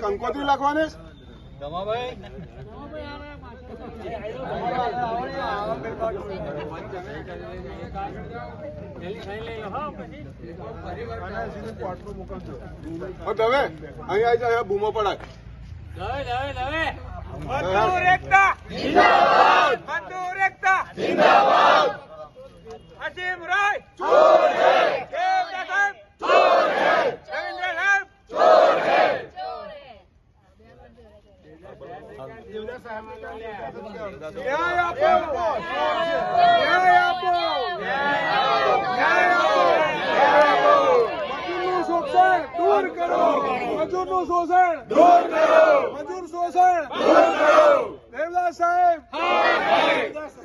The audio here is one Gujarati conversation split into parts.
કંકોત્રી લખવાની દમાભાઈ દવે અહીંયા આવી જાય બૂમો પડાય મજદૂર એકતા જિંદાબાદ મજદૂર એકતા જિંદાબાદ અસીમ રાય ચોર હે દેવ સાહેબ ચોર હે રવિન્દ્ર સાહેબ ચોર હે ન્યાય આપો ન્યાય આપો ન્યાય આપો મજૂરનું શોષણ દૂર કરો મજૂરનું શોષણ દૂર કરો મજૂર શોષણ દૂર કરો દેવદાસ સાહેબ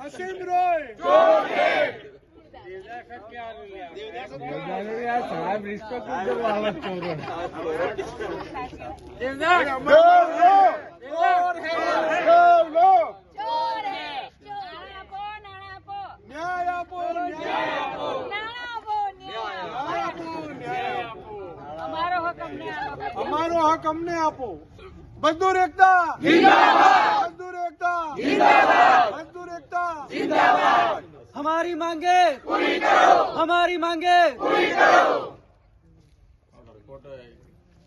અસીમ રોય ચોર હે સાહેબ રિસ્પેક્ટ કરો આવત ચોર દેવદાસ ચોર હે ન્યાય આપો ન્યાય આપો અમારો હક અમને આપો મજદૂર એકતા जिंदाबाद मजदूर एकता जिंदाबाद मजदूर एकता जिंदाबाद हमारी मांगे पूरी करो हमारी मांगे पूरी करो।